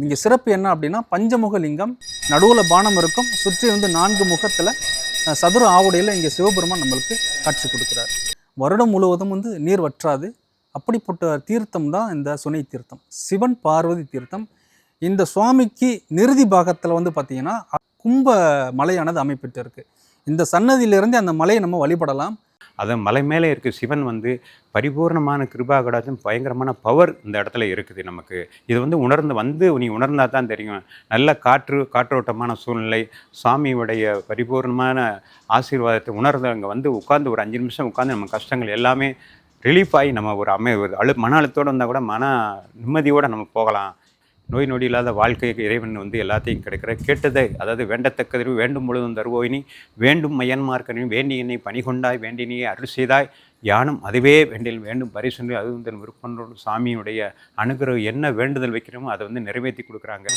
இங்கே சிறப்பு என்ன அப்படின்னா பஞ்சமுக லிங்கம், நடுவில் பானம் இருக்கும், சுற்றி வந்து 4 முகத்தில் சதுர ஆவுடையில் இங்கே சிவபெருமான் நம்மளுக்கு காட்சி கொடுக்குறார். வருடம் முழுவதும் வந்து நீர் வற்றாது. அப்படிப்பட்ட தீர்த்தம் தான் இந்த சுனை தீர்த்தம், சிவன் பார்வதி தீர்த்தம். இந்த சுவாமிக்கு நிறுதி பாகத்தில் வந்து பார்த்திங்கன்னா கும்ப மலையானது அமைப்பிட்டு இருக்குது. இந்த சன்னதியிலிருந்து அந்த மலையை நம்ம வழிபடலாம். அது மலை மேலே இருக்குது. சிவன் வந்து பரிபூர்ணமான கிருபா கடாட்சம், பயங்கரமான பவர் இந்த இடத்துல இருக்குது நமக்கு. இது வந்து நீ உணர்ந்தா தான் தெரியும். நல்ல காற்றோட்டமான சூழ்நிலை, சாமியுடைய பரிபூர்ணமான ஆசீர்வாதத்தை உணர்ந்து அங்கே வந்து உட்காந்து ஒரு 5 நிமிஷம் உட்காந்து நம்ம கஷ்டங்கள் எல்லாமே ரிலீஃப் ஆகி நம்ம ஒரு மன அழுத்தோடு இருந்தால் கூட மன நிம்மதியோடு நம்ம போகலாம். நோய் நொடி இல்லாத வாழ்க்கைக்கு இறைவன் வந்து எல்லாத்தையும் கிடைக்கிற கேட்டதை, அதாவது வேண்டத்தக்கதில் வேண்டும் பொழுதும் தருவோயினி வேண்டும் மையன்மார்க்கனையும் வேண்டி என்னை பணிகொண்டாய் வேண்டினியை அருள் செய்தாய் யானும் அதுவே வேண்டில் வேண்டும் பரிசொன்று அதுவும் தன் விருப்பன்றோடு சாமியுடைய அனுகிரகம் என்ன வேண்டுதல் வைக்கிறோமோ அதை வந்து நிறைவேற்றி கொடுக்குறாங்க.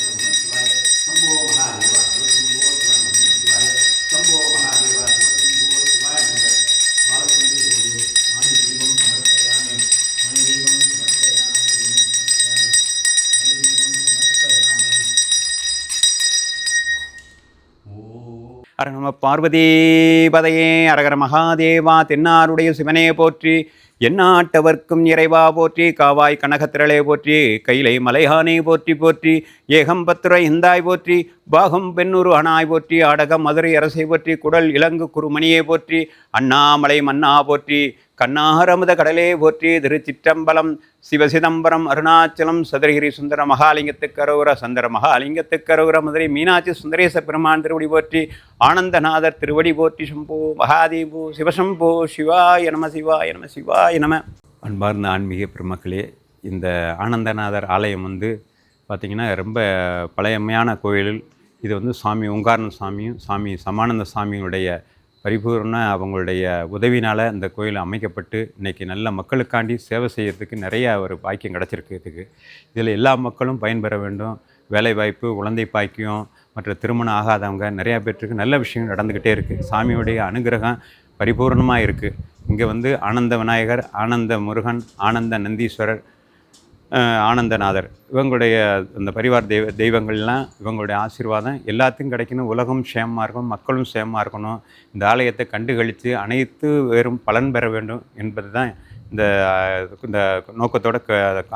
அர நம பார்வதி பதையே அரகர மகாதேவா. தென்னாருடைய சிவனே போற்றி, எந்நாட்டவர்க்கும் இறைவா போற்றி, காவாய் கனகத்திரளே போற்றி, கைலை மலையானே போற்றி போற்றி, ஏகம்பத்துரை இந்தாய் போற்றி, பாகம் பெண்ணூறு அணாய் போற்றி, ஆடகம் மதுரை அரசை போற்றி, குடல் இலங்கு குருமணியே போற்றி, அண்ணாமலை மன்னா போற்றி, கண்ணாரமுத கடலே போற்றி, திருச்சிற்றம்பலம் சிவசிதம்பரம் அருணாச்சலம் சதுரகிரி சுந்தர மகாலிங்கத்துக்கரோர சந்தர மகாலிங்கத்துக்கரோர மதுரை மீனாட்சி சுந்தரேச பெருமான் திருவடி போற்றி, ஆனந்தநாதர் திருவடி போற்றி, சம்போ மகாதேவோ சிவசம்போ சிவாய நம சிவாய நம சிவாய நம. அன்பார்ந்த ஆன்மீக பெருமக்களே, இந்த ஆனந்தநாதர் ஆலயம் வந்து பார்த்திங்கன்னா ரொம்ப பழையமையான கோயில். இது வந்து சுவாமி ஓங்காரன சாமியும் சாமி சமானந்த சாமியுடைய பரிபூர்ண அவங்களுடைய உதவினால் இந்த கோயில் அமைக்கப்பட்டு இன்றைக்கி நல்ல மக்களுக்காண்டி சேவை செய்கிறதுக்கு நிறையா ஒரு பாக்கியம் கிடச்சிருக்கு. இதில் எல்லா மக்களும் பயன்பெற வேண்டும். வேலைவாய்ப்பு, குழந்தை பாக்கியம், மற்ற திருமணம் ஆகாதவங்க நிறையா பேர்த்துக்கு நல்ல விஷயங்கள் நடந்துக்கிட்டே இருக்குது. சாமியுடைய அனுகிரகம் பரிபூர்ணமாக இருக்குது. இங்கே வந்து ஆனந்த விநாயகர், ஆனந்த முருகன், ஆனந்த நந்தீஸ்வரர், ஆனந்தநாதர் இவங்களுடைய இந்த பரிவார் தெய்வங்கள்லாம் இவங்களுடைய ஆசீர்வாதம் எல்லாத்துக்கும் கிடைக்கணும். உலகம் சேமமாக இருக்கணும், மக்களும் சேமமாக இருக்கணும். இந்த ஆலயத்தை கண்டுகளித்து அனைத்து வேறும் பலன் பெற வேண்டும் என்பது தான் இந்த நோக்கத்தோட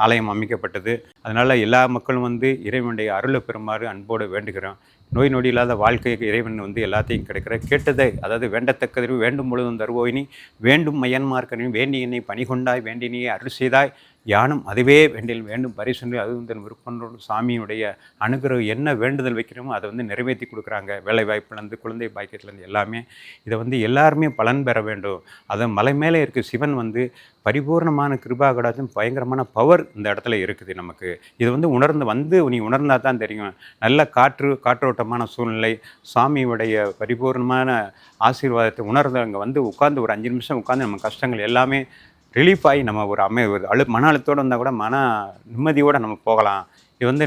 ஆலயம் அமைக்கப்பட்டது. அதனால் எல்லா மக்களும் வந்து இறைவனுடைய அருளை பெறுமாறு அன்போடு வேண்டுகிறோம். நோய் நொடி இல்லாத வாழ்க்கைக்கு இறைவன் வந்து எல்லாத்தையும் கிடைக்கிற கேட்டதை, அதாவது வேண்டத்தக்கதில் வேண்டும் பொழுதும் தருவோயினி வேண்டும் மையன்மார்க்கனையும் வேண்டி என்னை பணிகொண்டாய் வேண்டினியை அருள் செய்தாய் யானும் அதுவே வேண்டில் வேண்டும் பரிசொன்று அதுவும் தன் விருப்பன்றோடு சாமியுடைய அனுகிரகம் என்ன வேண்டுதல் வைக்கிறோமோ அதை வந்து நிறைவேற்றி கொடுக்குறாங்க. வேலை வாய்ப்புலேருந்து குழந்தை பாக்கியத்துலேருந்து எல்லாமே இதை வந்து எல்லாருமே பலன் பெற வேண்டும். அதை மலை மேலே இருக்க சிவன் வந்து பரிபூர்ணமான கிருபா கடாட்சம், பயங்கரமான பவர் இந்த இடத்துல இருக்குது நமக்கு. இது வந்து நீ உணர்ந்தா தான் தெரியும். நல்ல காற்றோட்டமான சூழ்நிலை, சாமியுடைய பரிபூர்ணமான ஆசீர்வாதத்தை உணர்ந்து அங்கே வந்து உட்காந்து ஒரு 5 நிமிஷம் உட்காந்து நம்ம கஷ்டங்கள் எல்லாமே ரிலீஃப் ஆகி நம்ம ஒரு மன அழுத்தோடு இருந்தால் கூட மன நிம்மதியோடு நம்ம போகலாம். இது வந்து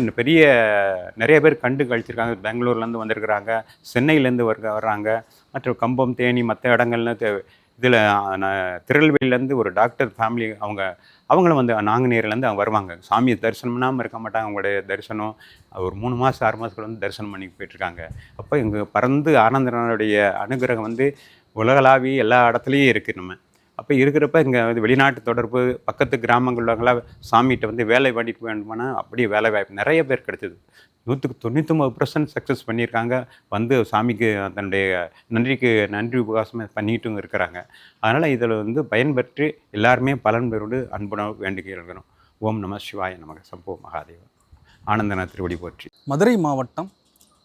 நிறைய பேர் கண்டு கழிச்சிருக்காங்க. பெங்களூர்லேருந்து வந்திருக்கிறாங்க, சென்னையிலேருந்து வர்றாங்க, மற்ற கம்பம், தேனி, மற்ற இடங்கள்ல இதில் திருநெல்வேலியிலேருந்து ஒரு டாக்டர் ஃபேமிலி அவங்களும் வந்து நாங்குநேரிலேருந்து அவங்க வருவாங்க. சாமியை தரிசனம் பண்ணாமல் இருக்க மாட்டாங்க. அவங்களுடைய தரிசனம் ஒரு 3 மாதம் 6 மாதத்துக்கு வந்து தரிசனம் பண்ணி போயிட்டுருக்காங்க. அப்போ இங்கே பறந்து ஆனந்தனுடைய அனுகிரகம் வந்து உலகளாவி எல்லா இடத்துலையும் இருக்குது. அப்போ இருக்கிறப்ப இங்கே வந்து வெளிநாட்டு தொடர்பு, பக்கத்து கிராமங்கள்லாம் சாமிகிட்ட வந்து வேலை வாங்கிட்டு வேண்டுமானா அப்படியே வேலை வாய்ப்பு நிறைய பேர் கிடைச்சிது. 99% சக்ஸஸ் பண்ணியிருக்காங்க. வந்து சாமிக்கு தன்னுடைய நன்றி உபகாசமாக பண்ணிட்டும் இருக்கிறாங்க. அதனால் இதில் வந்து பயன்பெற்று எல்லாருமே பலன் பெறுவது அன்புணர்வு வேண்டுகிறோம். ஓம் நம சிவாய நமக. சம்போ மகாதேவா. ஆனந்தநாத் திருவடி போற்றி. மதுரை மாவட்டம்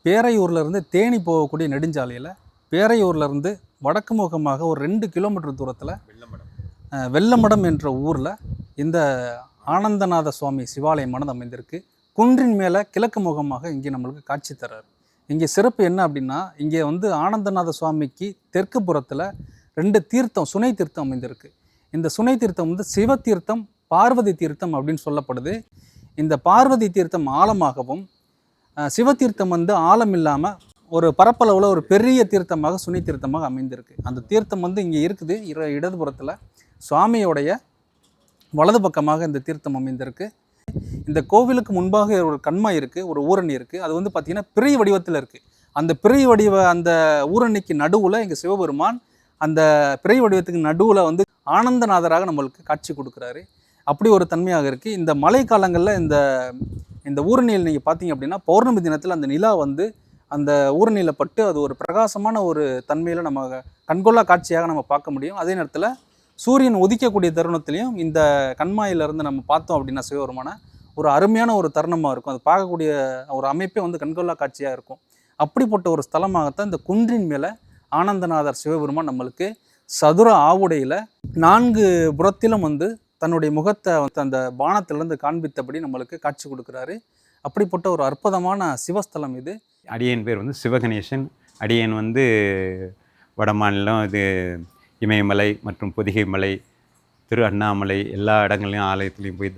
பேரையூர்லேருந்து தேனி போகக்கூடிய நெடுஞ்சாலையில் பேரையூர்லேருந்து வடக்கு முகமாக ஒரு 2 கிலோமீட்டர் தூரத்தில் வெள்ளமடம் என்ற ஊரில் இந்த ஆனந்தநாத சுவாமி சிவாலயமானது அமைந்திருக்கு. குன்றின் மேலே கிழக்கு முகமாக இங்கே நம்மளுக்கு காட்சி தர்றார். இங்கே சிறப்பு என்ன அப்படின்னா, இங்கே வந்து ஆனந்தநாத சுவாமிக்கு தெற்கு புறத்தில் 2 தீர்த்தம், சுனை தீர்த்தம் அமைந்திருக்கு. இந்த சுனை தீர்த்தம் வந்து சிவ தீர்த்தம், பார்வதி தீர்த்தம் அப்படின்னு சொல்லப்படுது. இந்த பார்வதி தீர்த்தம் ஆழமாகவும் சிவதீர்த்தம் வந்து ஆழம் இல்லாமல் ஒரு பரப்பளவில் ஒரு பெரிய தீர்த்தமாக சுனை தீர்த்தமாக அமைந்திருக்கு. அந்த தீர்த்தம் வந்து இங்கே இருக்குது. இடதுபுறத்தில் சுவாமியோடைய வலது பக்கமாக இந்த தீர்த்தம் அமைந்திருக்கு. இந்த கோவிலுக்கு முன்பாக ஒரு கண்மாய் இருக்குது, ஒரு ஊரணி இருக்குது. அது வந்து பார்த்திங்கன்னா பிறை வடிவத்தில் இருக்குது. அந்த பிறை வடிவ அந்த ஊரணிக்கு நடுவில் எங்கள் சிவபெருமான் அந்த பிறை வடிவத்துக்கு நடுவில் வந்து ஆனந்தநாதராக நம்மளுக்கு காட்சி கொடுக்குறாரு. அப்படி ஒரு தன்மையாக இருக்குது. இந்த மழை காலங்களில் இந்த ஊரணியில் நீங்கள் பார்த்தீங்க அப்படின்னா பௌர்ணமி தினத்தில் அந்த நிலா வந்து அந்த ஊரணியில் பட்டு அது ஒரு பிரகாசமான ஒரு தன்மையில் நம்ம கண்கொள்ளா காட்சியாக நம்ம பார்க்க முடியும். அதே நேரத்தில் சூரியன் உதிக்கக்கூடிய தருணத்துலையும் இந்த கண்மாயிலிருந்து நம்ம பார்த்தோம் அப்படின்னா சிவபெருமான ஒரு அருமையான ஒரு தருணமாக இருக்கும். அது பார்க்கக்கூடிய ஒரு அமைப்பே வந்து கண்கொள்ளா காட்சியாக இருக்கும். அப்படிப்பட்ட ஒரு ஸ்தலமாகத்தான் இந்த குன்றின் மேலே ஆனந்தநாதர் சிவபெருமான் நம்மளுக்கு சதுர ஆவுடையில் 4 புறத்திலும் வந்து தன்னுடைய முகத்தை அந்த பானத்திலிருந்து காண்பித்தபடி நம்மளுக்கு காட்சி கொடுக்குறாரு. அப்படிப்பட்ட ஒரு அற்புதமான சிவஸ்தலம் இது. அடியேன் பேர் வந்து சிவகணேசன். அடியேன் வந்து வட மாநிலம் இது இமயமலை மற்றும் பொதிகை மலை, திரு அண்ணாமலை எல்லா இடங்கள்லையும் ஆலயத்துலேயும் போய்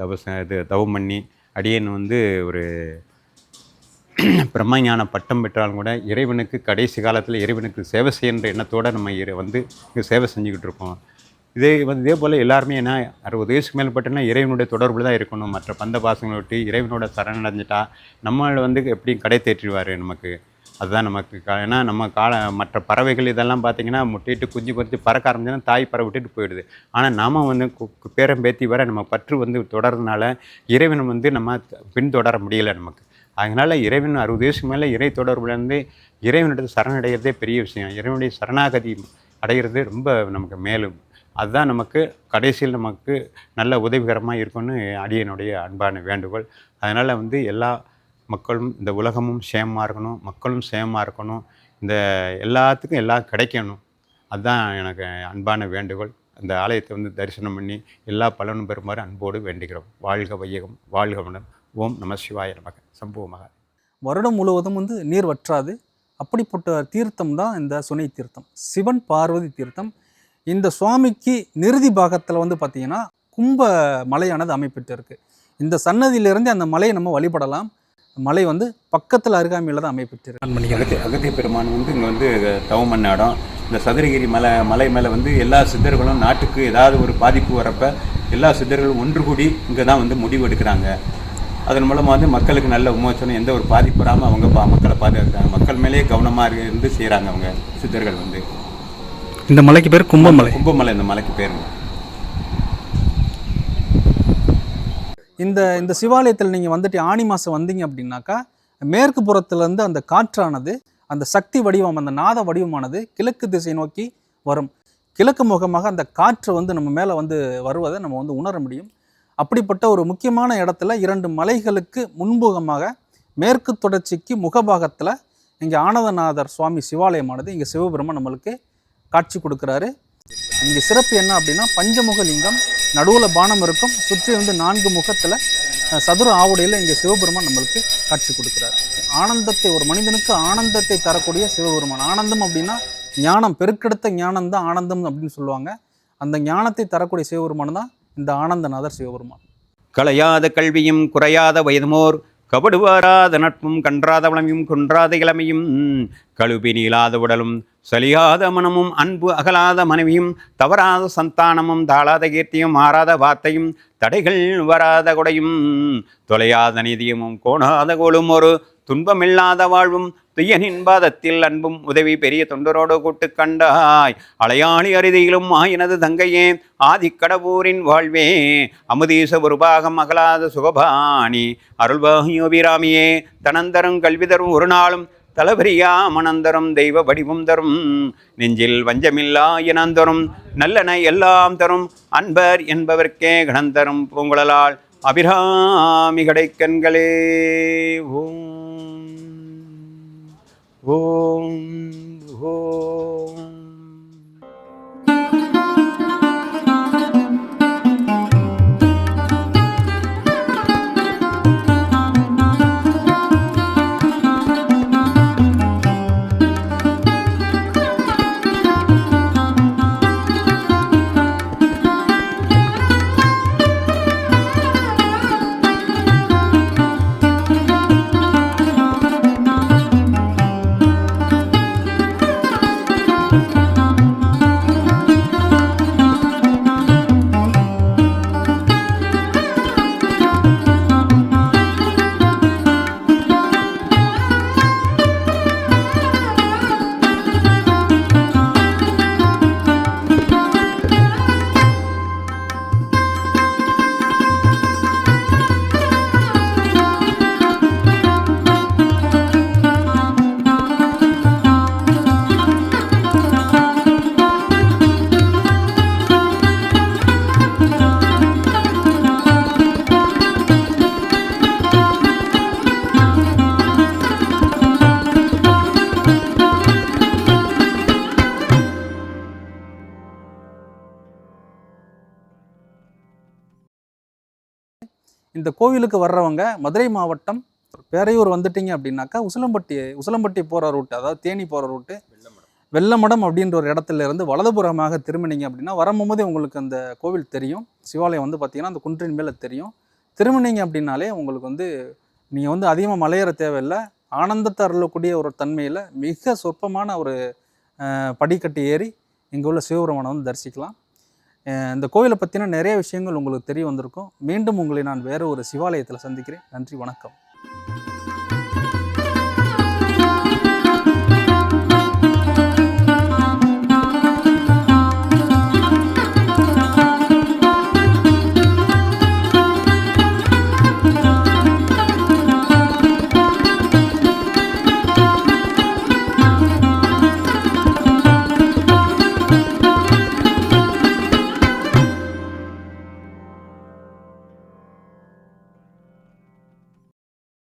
தவம் பண்ணி அடியேன் வந்து ஒரு பிரம்மஞான பட்டம் பெற்றாலும் கூட இறைவனுக்கு கடைசி காலத்தில் இறைவனுக்கு சேவை செய்கின்ற எண்ணத்தோடு நம்ம வந்து இங்கே சேவை செஞ்சுக்கிட்டு இருக்கோம். இதே போல் எல்லாருமே ஏன்னா 60 வயசுக்கு மேற்பட்டனா இறைவனுடைய தொடர்பில் தான் இருக்கணும். மற்ற பந்த பாசங்களை விட்டு இறைவனோட சரணடைஞ்சிட்டா நம்மளை வந்து எப்படி கடை தேற்றிடுவார் நமக்கு. அதுதான் நமக்கு ஏன்னா நம்ம மற்ற பறவைகள் இதெல்லாம் பார்த்திங்கன்னா முட்டையிட்டு குஞ்சு பறித்து பறக்க ஆரம்பிச்சுன்னா தாய் பறவை விட்டுட்டு போயிடுது. ஆனால் நாம் வந்து பேரம் பேத்தி வர நம்ம பற்று வந்து தொடர்றதுனால இறைவன் வந்து நம்ம பின்தொடர முடியலை நமக்கு. அதனால் இறைவன் 60 வயசுக்கு மேலே இறை தொடர்புலேருந்து இறைவனிடத்து சரணடைகிறதே பெரிய விஷயம். இறைவனுடைய சரணாகதி அடைகிறது ரொம்ப நமக்கு மேலும் அதுதான் நமக்கு கடைசியில் நமக்கு நல்ல உதவிகரமாக இருக்கும்னு அடியனுடைய அன்பான வேண்டுகோள். அதனால் வந்து எல்லா மக்களும் இந்த உலகமும் சேமமாக இருக்கணும், மக்களும் சேமமாக இருக்கணும், இந்த எல்லாத்துக்கும் எல்லாம் கிடைக்கணும். அதுதான் எனக்கு அன்பான வேண்டுகோள். அந்த ஆலயத்தை வந்து தரிசனம் பண்ணி எல்லா பலனும் பெறுமாறு அன்போடு வேண்டுகிறோம். வாழ்க வையகம், வாழ்க வளம். ஓம் நம சிவாய நமக. சம்பவ மகா. வருடம் முழுவதும் வந்து நீர் வற்றாது. அப்படிப்பட்ட தீர்த்தம் தான் இந்த சுனை தீர்த்தம், சிவன் பார்வதி தீர்த்தம். இந்த சுவாமிக்கு நிறுதி பாகத்தில் வந்து பார்த்திங்கன்னா கும்ப மலையானது அமைப்பிட்டு இருக்குது. இந்த சன்னதியிலிருந்து அந்த மலையை நம்ம வழிபடலாம். மலை வந்து பக்கத்தில் அருகாமையில் தான் அமைப்பிட்டு இருக்கு. அகத்திய பெருமான் வந்து இங்கே வந்து தவம் பண்ண இடம். இந்த சதுரகிரி மலை மேலே வந்து எல்லா சித்தர்களும் நாட்டுக்கு ஏதாவது ஒரு பாதிப்பு வரப்ப எல்லா சித்தர்களும் ஒன்று கூடி இங்கே தான் வந்து முடிவு எடுக்கிறாங்க. அதன் மூலமாக வந்து மக்களுக்கு நல்ல விமோசனம், எந்த ஒரு பாதிப்பு வராமல் அவங்க மக்களை பாதுகாக்கிறாங்க. மக்கள் மேலேயே கவனமாக இருந்து செய்கிறாங்க அவங்க சித்தர்கள் வந்து. இந்த மலைக்கு பேர் கும்பமலை. கும்பமலை இந்த மலைக்கு பேருங்க. இந்த சிவாலயத்தில் நீங்கள் வந்துட்டு ஆனி மாதம் வந்தீங்க அப்படின்னாக்கா மேற்கு புறத்துலேருந்து அந்த காற்றானது அந்த சக்தி வடிவம், அந்த நாத வடிவமானது கிழக்கு திசை நோக்கி வரும். கிழக்கு முகமாக அந்த காற்று வந்து நம்ம மேலே வந்து வருவதை நம்ம வந்து உணர முடியும். அப்படிப்பட்ட ஒரு முக்கியமான இடத்துல 2 மலைகளுக்கு முன்புகமாக மேற்கு தொடர்ச்சிக்கு முகபாகத்தில் இங்கே ஆனந்தநாதர் சுவாமி சிவாலயமானது இங்கே சிவபெருமான் நம்மளுக்கு காட்சி கொடுக்குறாரு. இங்கே சிறப்பு என்ன அப்படின்னா பஞ்சமுக லிங்கம், நடுவில் பானம் இருக்கும், சுற்றி வந்து 4 முகத்தில் சதுர ஆவுடையில் இங்கே சிவபெருமான் நம்மளுக்கு காட்சி கொடுக்குறாரு. ஆனந்தத்தை, ஒரு மனிதனுக்கு ஆனந்தத்தை தரக்கூடிய சிவபெருமான். ஆனந்தம் அப்படின்னா ஞானம், பெருக்கெடுத்த ஞானம் தான் ஆனந்தம் அப்படின்னு சொல்லுவாங்க. அந்த ஞானத்தை தரக்கூடிய சிவபெருமான் தான் இந்த ஆனந்தநாதர் சிவபெருமான். கலையாத கல்வியும் குறையாத வயதுமோர் கபடுவாராத நட்பும் கன்றாத வளமையும் குன்றாத இளமையும் கழுவி நீளாத உடலும் சலியாத மனமும் அன்பு அகலாத மனைவியும் தவறாத சந்தானமும் தாளாத கீர்த்தியும் மாறாத வார்த்தையும் தடைகள் வராத கொடையும் தொலையாத நீதியமும் கோணாத கோலும் ஒரு துன்பமில்லாத வாழ்வும் துய்யனின் பாதத்தில் அன்பும் உதவி பெரிய தொண்டரோடு கூட்டு கண்டாய் அலையாளி அரிதியிலும் ஆயினது தங்கையே ஆதிக்கடவூரின் வாழ்வே அமுதீச ஒரு பாகம் அகலாத சுகபாணி அருள்வாகியோபிராமியே தனந்தரும் கல்வி தரும் ஒரு நாளும் தலபரியா மனந்தரும் தெய்வ வடிவும் தரும் நெஞ்சில் வஞ்சமில்லா இனந்தரும் நல்லன எல்லாம் தரும் அன்பர் என்பவர்க்கே கணந்தரும் பூங்குழலால் அபிராமி கடைக்கண்களே. ஓம் ஓம் ஓம். இந்த கோவிலுக்கு வர்றவங்க மதுரை மாவட்டம் பேரையூர் வந்துட்டீங்க அப்படின்னாக்கா உசிலம்பட்டி போகிற ரூட்டு, அதாவது தேனி போகிற ரூட்டு வெள்ளமடம் அப்படின்ற ஒரு இடத்துல இருந்து வலதுபுறமாக திரும்பினீங்க அப்படின்னா வரும்போதே உங்களுக்கு அந்த கோவில் தெரியும். சிவாலயம் வந்து பார்த்திங்கன்னா அந்த குன்றின் மேலே தெரியும். திரும்பினீங்க அப்படின்னாலே உங்களுக்கு வந்து நீங்கள் வந்து அதிகமாக மலையேற தேவையில்லை. ஆனந்தத்தை அருளக்கூடிய ஒரு தன்மையில் மிக சொற்பமான ஒரு படிக்கட்டு ஏறி இங்கே உள்ள சிவபெருமானை வந்து தரிசிக்கலாம். இந்த கோவிலை பற்றின நிறைய விஷயங்கள் உங்களுக்கு தெரிய வந்திருக்கும். மீண்டும் உங்களை நான் வேறு ஒரு சிவாலயத்தில் சந்திக்கிறேன். நன்றி, வணக்கம்.